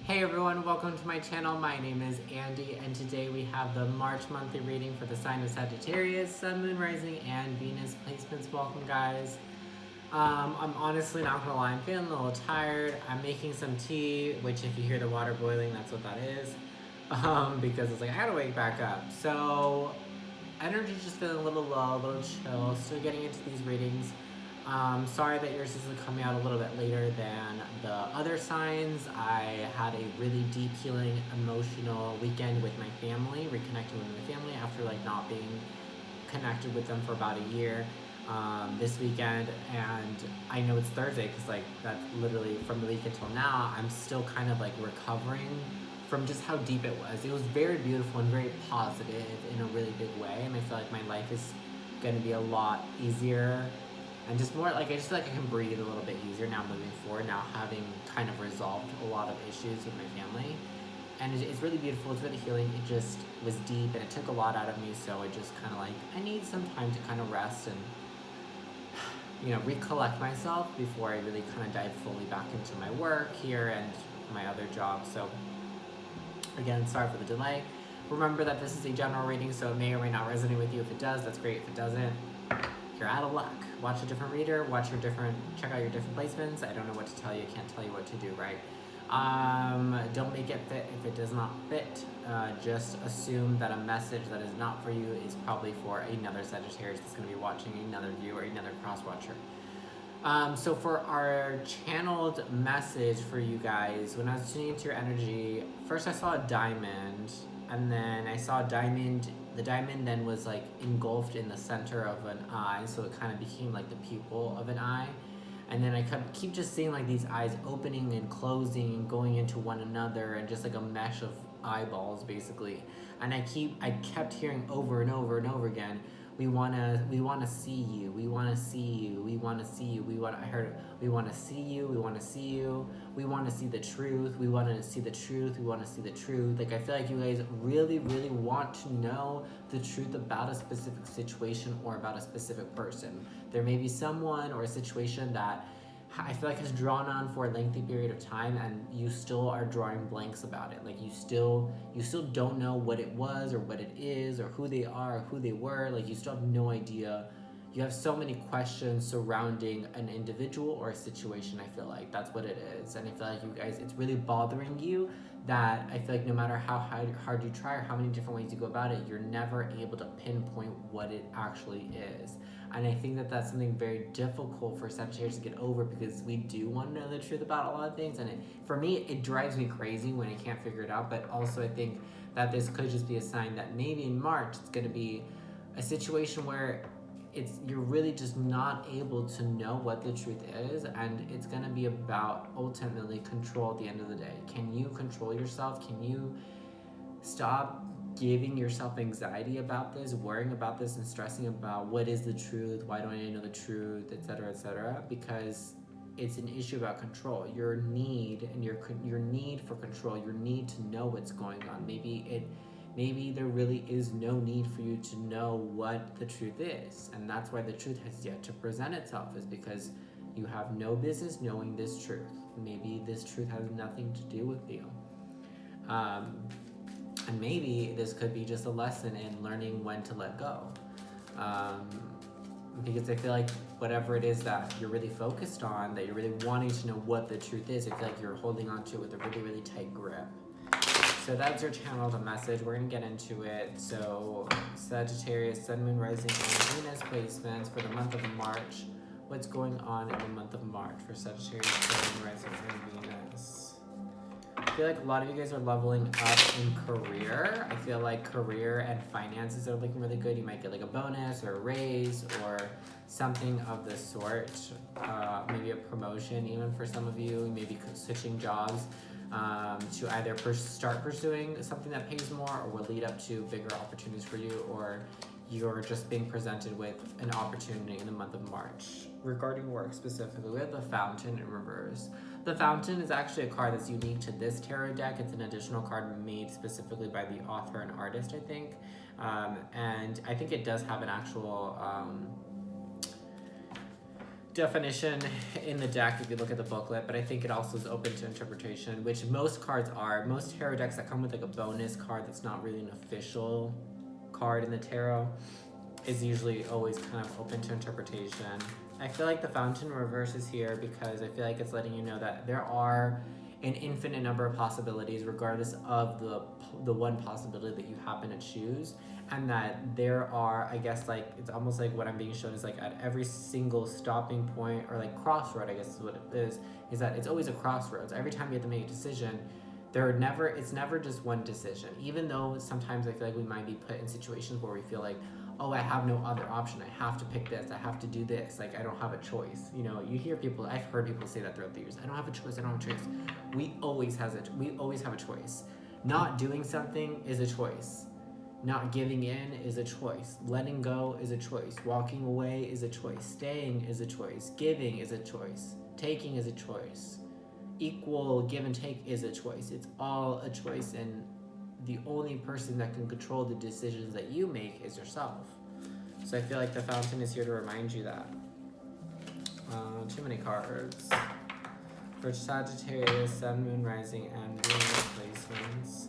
Hey everyone, welcome to my channel. My name is Andy, and today we have the March monthly reading for the sign of Sagittarius, Sun, Moon, Rising, and Venus placements. Welcome, guys. I'm honestly not gonna lie, I'm feeling a little tired. I'm making some tea, which if you hear the water boiling, that's what that is. Because it's like I gotta wake back up. So energy's just feeling a little low, a little chill. Still getting into these readings. Sorry that yours is coming out a little bit later than the other signs. I had a really deep healing emotional weekend with my family, reconnecting with my family after like not being connected with them for about a year this weekend. And I know it's Thursday because like that's literally from the week until now, I'm still kind of like recovering from just how deep it was. It was very beautiful and very positive in a really big way, and I feel like my life is going to be a lot easier and just more like I just feel like I can breathe a little bit easier now moving forward, now having kind of resolved a lot of issues with my family. And it's really beautiful, it's really healing. It just was deep and it took a lot out of me, so I just kind of like, I need some time to kind of rest and, you know, recollect myself before I really kind of dive fully back into my work here and my other job. So again, sorry for the delay. Remember that this is a general reading, so it may or may not resonate with you. If it does, that's great. If it doesn't, you're out of luck. Watch a different reader, check out your different placements. I don't know what to tell you, I can't tell you what to do, right? Don't make it fit if it does not fit. Just assume that a message that is not for you is probably for another Sagittarius that's going to be watching, another viewer, another cross-watcher. So for our channeled message for you guys, when I was tuning into your energy, first I saw a diamond, and then I saw a diamond. The diamond then was like engulfed in the center of an eye, so it kind of became like the pupil of an eye. And then I keep just seeing like these eyes opening and closing and going into one another, and just like a mesh of eyeballs basically. And I kept hearing over and over and over again, we wanna see you, we wanna see you, we wanna see you, we wanna see you, we wanna see you, we wanna see the truth, we wanna see the truth, we wanna see the truth. Like I feel like you guys really, really want to know the truth about a specific situation or about a specific person. There may be someone or a situation that I feel like has drawn on for a lengthy period of time, and you still are drawing blanks about it. Like you still don't know what it was or what it is or who they are or who they were. Like you still have no idea. You have so many questions surrounding an individual or a situation. I feel like that's what it is, and I feel like you guys, it's really bothering you that I feel like no matter how hard you try or how many different ways you go about it, you're never able to pinpoint what it actually is. And I think that that's something very difficult for Sagittarius to get over, because we do want to know the truth about a lot of things, and for me it drives me crazy when I can't figure it out. But also I think that this could just be a sign that maybe in March it's going to be a situation where you're really just not able to know what the truth is, and it's going to be about ultimately control at the end of the day. Can you control yourself? Can you stop giving yourself anxiety about this, worrying about this, and stressing about what is the truth, why don't I know the truth, etc., because it's an issue about control. Your need and your need for control, your need to know what's going on. Maybe there really is no need for you to know what the truth is, and that's why the truth has yet to present itself, is because you have no business knowing this truth. Maybe this truth has nothing to do with you. And maybe this could be just a lesson in learning when to let go. Because I feel like whatever it is that you're really focused on, that you're really wanting to know what the truth is, I feel like you're holding on to it with a really, really tight grip. So that's your channel, the message. We're going to get into it. So Sagittarius, Sun, Moon, Rising, and Venus placements for the month of March. What's going on in the month of March for Sagittarius, Sun, Moon, Rising, and Venus? I feel like a lot of you guys are leveling up in career. I feel like career and finances are looking really good. You might get like a bonus or a raise or something of the sort. Maybe a promotion even for some of you. Maybe switching jobs to either start pursuing something that pays more or will lead up to bigger opportunities for you, or you're just being presented with an opportunity in the month of March. Regarding work specifically, we have the Fountain in reverse. The Fountain is actually a card that's unique to this tarot deck. It's an additional card made specifically by the author and artist, I think. And I think it does have an actual definition in the deck if you look at the booklet, but I think it also is open to interpretation, which most cards are. Most tarot decks that come with like a bonus card that's not really an official card in the tarot is usually always kind of open to interpretation. I feel like the Fountain reverse is here because I feel like it's letting you know that there are an infinite number of possibilities regardless of the one possibility that you happen to choose, and that there are, I guess, like, it's almost like what I'm being shown is like at every single stopping point or like crossroad, I guess is what it is that it's always a crossroads. Every time you have to make a decision, it's never just one decision, even though sometimes I feel like we might be put in situations where we feel like, oh, I have no other option. I have to pick this. I have to do this. Like, I don't have a choice. You know, you hear people, I've heard people say that throughout the years. I don't have a choice. I don't have a choice. We always have a choice. Not doing something is a choice. Not giving in is a choice. Letting go is a choice. Walking away is a choice. Staying is a choice. Giving is a choice. Taking is a choice. Equal give and take is a choice. It's all a choice, and the only person that can control the decisions that you make is yourself. So I feel like the Fountain is here to remind you that. Too many cards. For Sagittarius, Sun, Moon, Rising, and Venus placements.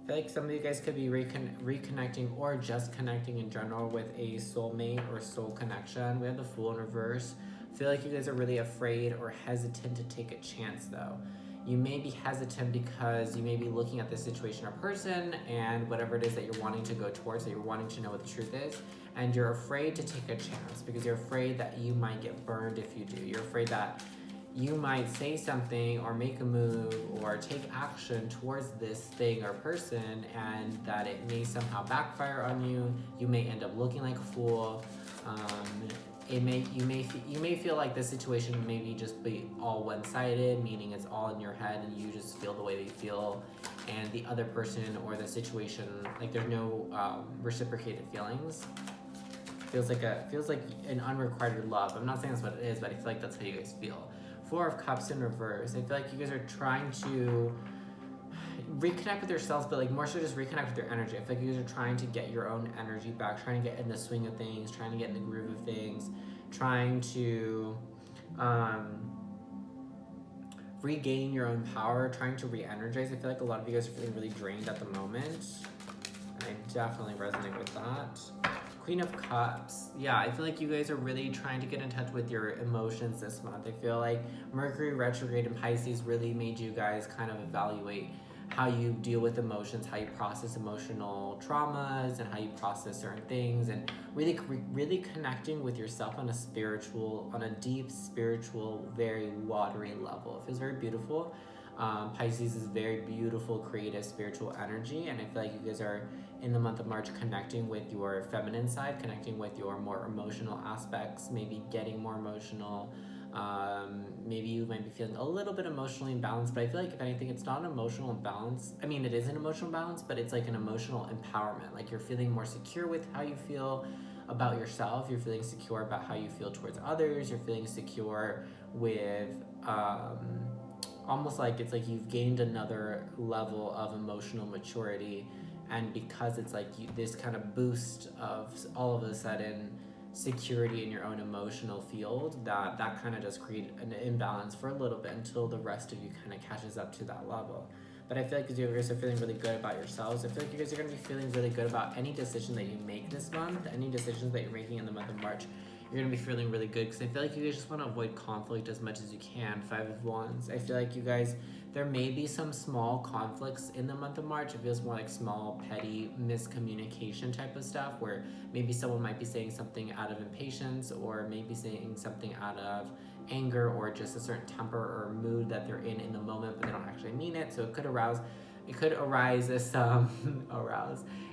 I feel like some of you guys could be reconnecting or just connecting in general with a soulmate or soul connection. We have the Fool in reverse. I feel like you guys are really afraid or hesitant to take a chance though. You may be hesitant because you may be looking at this situation or person and whatever it is that you're wanting to go towards, that you're wanting to know what the truth is, and you're afraid to take a chance because you're afraid that you might get burned if you do. You're afraid that you might say something or make a move or take action towards this thing or person and that it may somehow backfire on you. You may end up looking like a fool. You may feel like the situation maybe just be all one-sided, meaning it's all in your head and you just feel the way that you feel, and the other person or the situation, like there's no reciprocated feelings. Feels like an unrequited love. I'm not saying that's what it is, but I feel like that's how you guys feel. Four of Cups in reverse. I feel like you guys are trying to reconnect with yourselves, but like more so just reconnect with your energy. I feel like you guys are trying to get your own energy back, trying to get in the swing of things, trying to get in the groove of things, trying to regain your own power, trying to re-energize. I feel like a lot of you guys are feeling really drained at the moment, and I definitely resonate with that. Queen of Cups. Yeah, I feel like you guys are really trying to get in touch with your emotions this month. I feel like Mercury retrograde in Pisces really made you guys kind of evaluate how you deal with emotions, how you process emotional traumas, and how you process certain things, and really connecting with yourself on a deep spiritual, very watery level. It feels very beautiful. Pisces is very beautiful, creative, spiritual energy, and I feel like you guys are in the month of March connecting with your feminine side, connecting with your more emotional aspects, maybe getting more emotional. Maybe you might be feeling a little bit emotionally imbalanced, but I feel like if anything, it's not an emotional imbalance. I mean, it is an emotional balance, but it's like an emotional empowerment. Like you're feeling more secure with how you feel about yourself. You're feeling secure about how you feel towards others. You're feeling secure with, almost like it's like you've gained another level of emotional maturity, and because it's like this kind of boost of all of a sudden security in your own emotional field, that kind of does create an imbalance for a little bit until the rest of you kind of catches up to that level. But I feel like you guys are feeling really good about yourselves. I feel like you guys are going to be feeling really good about any decision that you make this month, any decisions that you're making in the month of March. You're going to be feeling really good because I feel like you guys just want to avoid conflict as much as you can. 5 of Wands. I feel like you guys, there may be some small conflicts in the month of March. It feels more like small, petty miscommunication type of stuff where maybe someone might be saying something out of impatience or maybe saying something out of anger or just a certain temper or mood that they're in the moment, but they don't actually mean it. So it could arise as some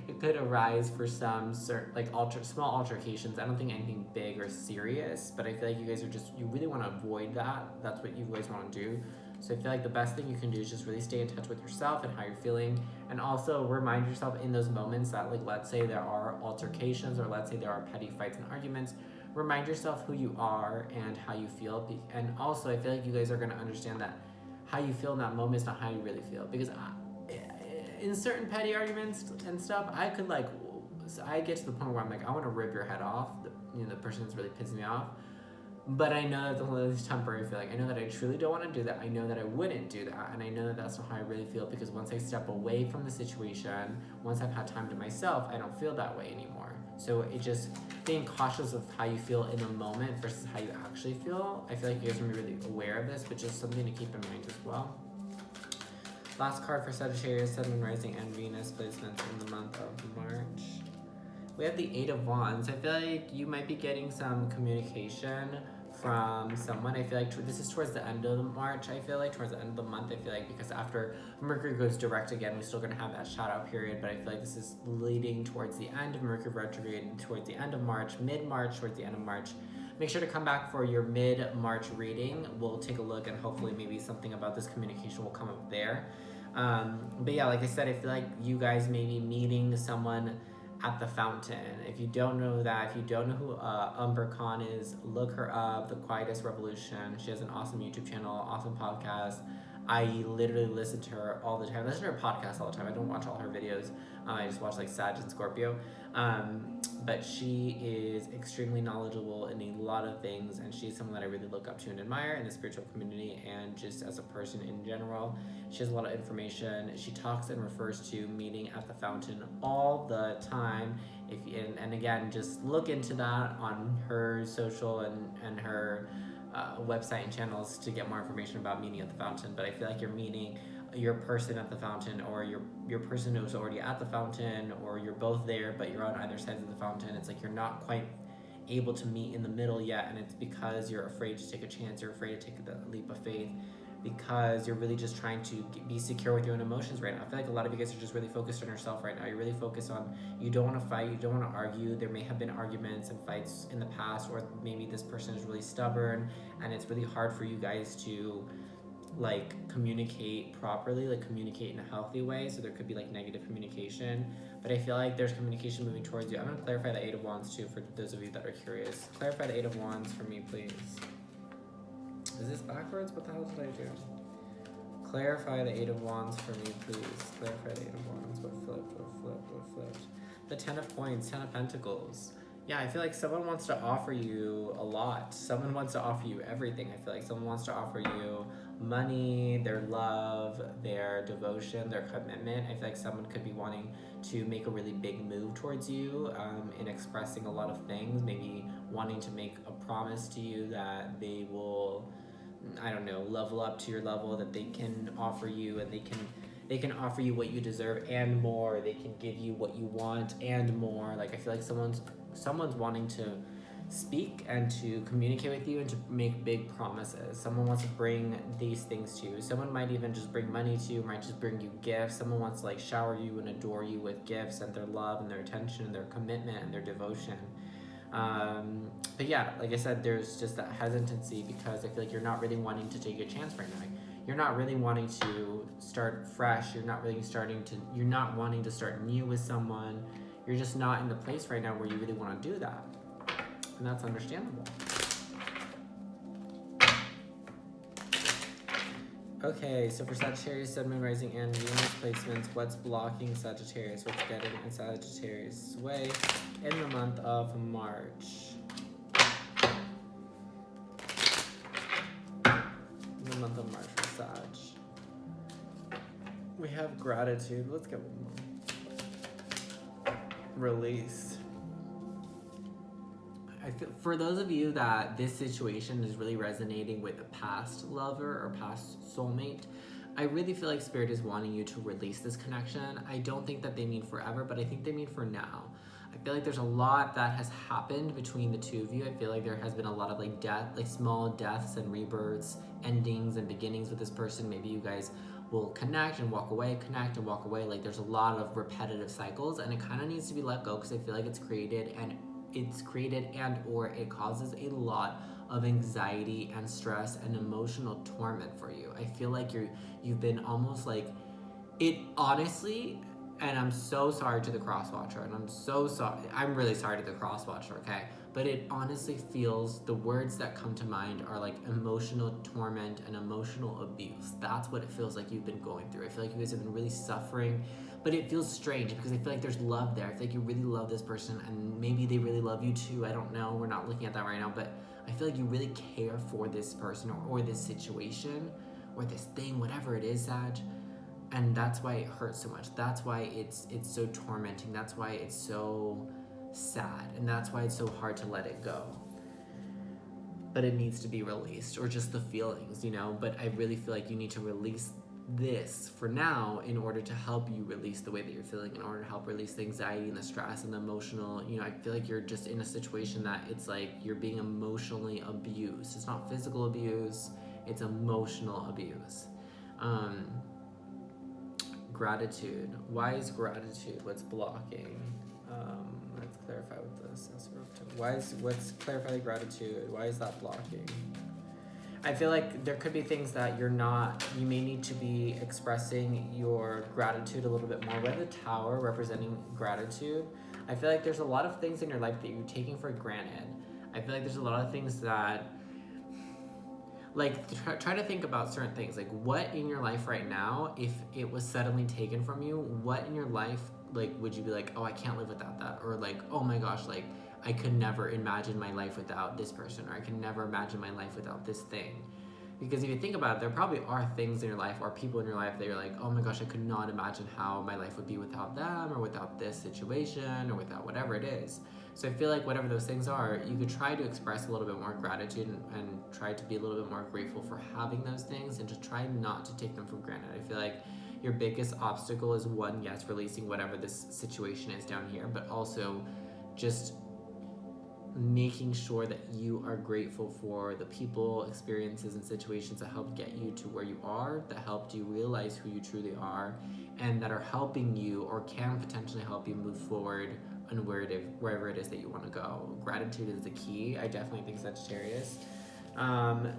It could arise for some certain like small altercations. I don't think anything big or serious, but I feel like you guys you really want to avoid that. That's what you guys want to do. So I feel like the best thing you can do is just really stay in touch with yourself and how you're feeling, and also remind yourself in those moments that, like, let's say there are altercations or let's say there are petty fights and arguments, remind yourself who you are and how you feel. And also I feel like you guys are going to understand that how you feel in that moment is not how you really feel, because in certain petty arguments and stuff, I could like I get to the point where I'm like, I want to rip your head off. The person that's really pissing me off. But I know that it's temporary. I feel like I know that I truly don't want to do that. I know that I wouldn't do that, and I know that that's not how I really feel, because once I step away from the situation, once I've had time to myself, I don't feel that way anymore. So it just being cautious of how you feel in the moment versus how you actually feel. I feel like you guys are gonna be really aware of this, but just something to keep in mind as well. Last card for Sagittarius, Sun, Moon, Rising, and Venus placements in the month of March. We have the 8 of Wands. I feel like you might be getting some communication from someone. I feel like this is towards the end of March. I feel like towards the end of the month. I feel like because after Mercury goes direct again, we're still going to have that shout out period. But I feel like this is leading towards the end of Mercury retrograde, towards the end of March, mid-March, towards the end of March. Make sure to come back for your mid-March reading. We'll take a look, and hopefully maybe something about this communication will come up there. But yeah, like I said, I feel like you guys may be meeting someone at the fountain. If you don't know that, if you don't know who Umber Khan is, look her up. The Quietest Revolution. She has an awesome YouTube channel, awesome podcast. I literally listen to her all the time. I listen to her podcast all the time. I don't watch all her videos. I just watch like Sag and Scorpio. But she is extremely knowledgeable in a lot of things, and she's someone that I really look up to and admire in the spiritual community and just as a person in general. She has a lot of information. She talks and refers to meeting at the fountain all the time. And again, just look into that on her social and her website and channels to get more information about meeting at the fountain. But I feel like you're meeting your person at the fountain, or your person who's already at the fountain, or you're both there but you're on either sides of the fountain. It's like you're not quite able to meet in the middle yet, and it's because you're afraid to take a chance, you're afraid to take the leap of faith, because you're really just trying to be secure with your own emotions right now. I feel like a lot of you guys are just really focused on yourself right now. You're really focused on, you don't want to fight, you don't want to argue. There may have been arguments and fights in the past, or maybe this person is really stubborn and it's really hard for you guys to like communicate properly, like communicate in a healthy way. So there could be like negative communication, but I feel like there's communication moving towards you. I'm going to clarify the 8 of Wands too for those of you that are curious. Clarify the 8 of Wands for me, please. Is this backwards? What the hell did I do? Clarify the 8 of Wands for me, please. Clarify the 8 of Wands. What flipped? The 10 of Coins, 10 of Pentacles. Yeah, I feel like someone wants to offer you a lot. Someone wants to offer you everything. I feel like someone wants to offer you money, their love, their devotion, their commitment. I feel like someone could be wanting to make a really big move towards you in expressing a lot of things, maybe wanting to make a promise to you that they will, I don't know, level up to your level, that they can offer you, and they can offer you what you deserve and more. They can give you what you want and more. Like I feel like someone's wanting to speak and to communicate with you and to make big promises. Someone wants to bring these things to you. Someone might even just bring money to you, might just bring you gifts. Someone wants to like shower you and adore you with gifts and their love and their attention and their commitment and their devotion. But yeah, like I said, there's just that hesitancy because I feel like you're not really wanting to take a chance right now. You're not really wanting to start fresh. You're not wanting to start new with someone. You're just not in the place right now where you really want to do that. And that's understandable. Okay, so for Sagittarius, Sun, Moon, Rising, and Venus placements, what's blocking Sagittarius? What's getting in Sagittarius' way in the month of March? In the month of March for Sag. We have gratitude. Let's get one more. Release. I feel, for those of you that this situation is really resonating with a past lover or past soulmate, I really feel like Spirit is wanting you to release this connection. I don't think that they mean forever, but I think they mean for now. I feel like there's a lot that has happened between the two of you. I feel like there has been a lot of like death, like small deaths and rebirths, endings and beginnings with this person. Maybe you guys will connect and walk away, connect and walk away. Like there's a lot of repetitive cycles, and it kind of needs to be let go because I feel like it's created and or it causes a lot of anxiety and stress and emotional torment for you. I feel like you've been almost like, it honestly, And I'm so sorry to the cross watcher, and I'm so sorry. I'm really sorry to the cross watcher, okay? But it honestly feels, the words that come to mind are like emotional torment and emotional abuse. That's what it feels like you've been going through. I feel like you guys have been really suffering, but it feels strange because I feel like there's love there. I feel like you really love this person, and maybe they really love you too. I don't know. We're not looking at that right now, but I feel like you really care for this person or this situation or this thing, whatever it is, Sag. And that's why it hurts so much. That's why it's so tormenting. That's why it's so sad. And that's why it's so hard to let it go. But it needs to be released, or just the feelings, you know? But I really feel like you need to release this for now in order to help you release the way that you're feeling, in order to help release the anxiety and the stress and the emotional, you know, I feel like you're just in a situation that it's like you're being emotionally abused. It's not physical abuse, it's emotional abuse. Gratitude. Why is gratitude what's blocking? Let's clarify with this. What's clarify gratitude? Why is that blocking? I feel like there could be things that you may need to be expressing your gratitude a little bit more. With the tower representing gratitude, I feel like there's a lot of things in your life that you're taking for granted. I feel like there's a lot of things that, like, try to think about certain things. Like, what in your life right now, if it was suddenly taken from you, what in your life, like, would you be like, oh, I can't live without that? Or like, oh my gosh, like, I could never imagine my life without this person, or I can never imagine my life without this thing. Because if you think about it, there probably are things in your life or people in your life that you're like, oh my gosh, I could not imagine how my life would be without them, or without this situation, or without whatever it is. So I feel like whatever those things are, you could try to express a little bit more gratitude and try to be a little bit more grateful for having those things, and to try not to take them for granted. I feel like your biggest obstacle is, one, yes, releasing whatever this situation is down here, but also just making sure that you are grateful for the people, experiences, and situations that helped get you to where you are, that helped you realize who you truly are, and that are helping you or can potentially help you move forward on wherever it is that you want to go. Gratitude is the key. I definitely think Sagittarius.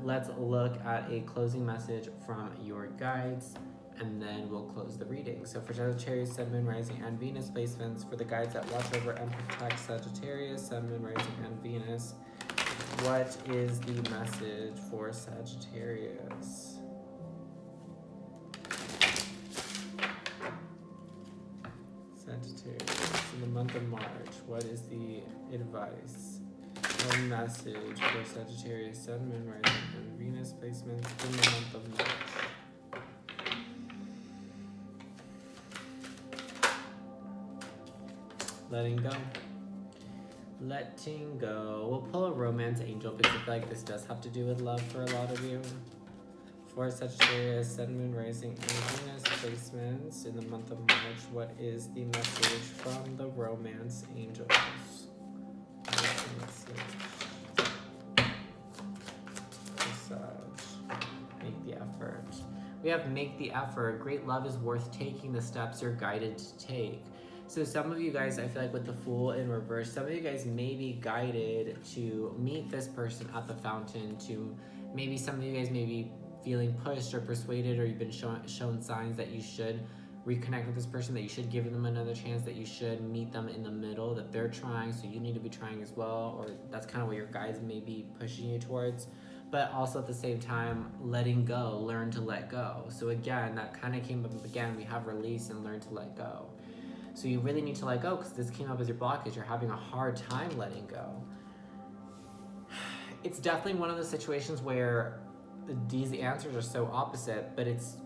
Let's look at a closing message from your guides, and then we'll close the reading. So for Sagittarius, Sun, Moon, Rising, and Venus placements, for the guides that watch over and protect Sagittarius, Sun, Moon, Rising, and Venus, what is the message for Sagittarius? Sagittarius, in the month of March, what is the advice or message for Sagittarius, Sun, Moon, Rising, and Venus placements in the month of March? Letting go. Letting go. We'll pull a romance angel because I feel like this does have to do with love for a lot of you. For Sagittarius, Sun, Moon, Rising, and Venus placements in the month of March, what is the message from the romance angels? What is the message? Make the effort. We have make the effort. Great love is worth taking the steps you're guided to take. So some of you guys, I feel like with the Fool in reverse, some of you guys may be guided to meet this person at the fountain, to maybe some of you guys may be feeling pushed or persuaded, or you've been shown signs that you should reconnect with this person, that you should give them another chance, that you should meet them in the middle, that they're trying, so you need to be trying as well, or that's kind of what your guides may be pushing you towards. But also at the same time, letting go, learn to let go. So again, that kind of came up again, we have release and learn to let go. So you really need to let go, because this came up as your blockage. You're having a hard time letting go. It's definitely one of those situations where these answers are so opposite, but it's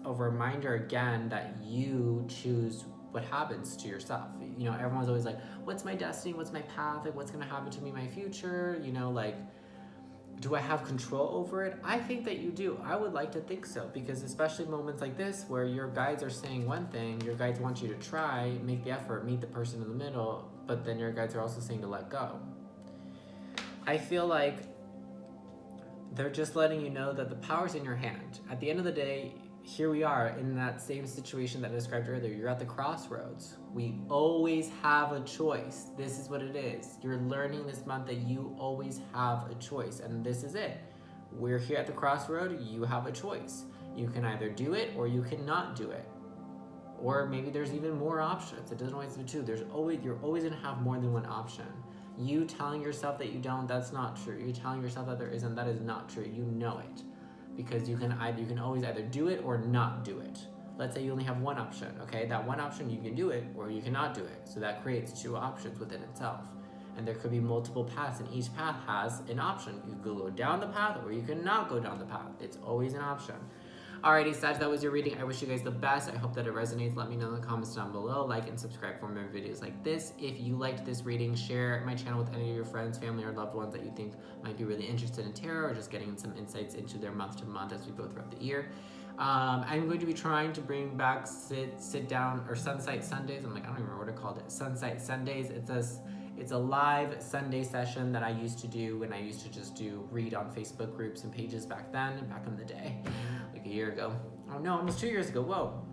a reminder again that you choose what happens to yourself. You know, everyone's always like, what's my destiny? What's my path? Like, what's going to happen to me in my future? You know, like, do I have control over it? I think that you do. I would like to think so, because especially moments like this where your guides are saying one thing, your guides want you to try, make the effort, meet the person in the middle, but then your guides are also saying to let go. I feel like they're just letting you know that the power's in your hand. At the end of the day, here we are in that same situation that I described earlier. You're at the crossroads. We always have a choice. This is what it is. You're learning this month that you always have a choice, and this is it. We're here at the crossroad. You have a choice. You can either do it or you cannot do it. Or maybe there's even more options. It doesn't always be two. You're always gonna have more than one option. You telling yourself that you don't, that's not true. You telling yourself that there isn't, that is not true. You know it. Because you can always either do it or not do it. Let's say you only have one option, okay? That one option, you can do it or you cannot do it. So that creates two options within itself. And there could be multiple paths, and each path has an option. You could go down the path or you cannot go down the path. It's always an option. Alrighty, Sag, that was your reading. I wish you guys the best. I hope that it resonates. Let me know in the comments down below. Like and subscribe for more videos like this. If you liked this reading, share my channel with any of your friends, family, or loved ones that you think might be really interested in tarot, or just getting some insights into their month to month as we go throughout the year. I'm going to be trying to bring back sit down or Sunset Sundays. I don't even remember what I called it. Sunset Sundays. It's a live Sunday session that I used to do when I used to just read on Facebook groups and pages back in the day, like a year ago. Oh no, almost 2 years ago. Whoa,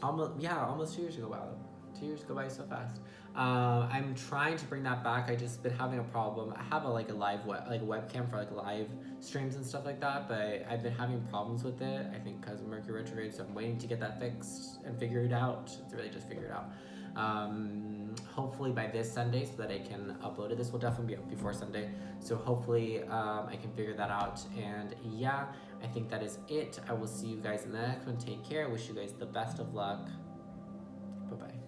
almost 2 years ago. Wow, 2 years go by so fast. I'm trying to bring that back. I just been having a problem. I have a live webcam for live streams and stuff like that, but I've been having problems with it. I think because of Mercury retrograde, so I'm waiting to get that fixed and figure it out. To really just figure it out. Hopefully by this Sunday, so that I can upload it. This will definitely be up before Sunday, so hopefully I can figure that out. And yeah, I think that is it. I will see you guys in the next one. Take care. I wish you guys the best of luck. Bye bye.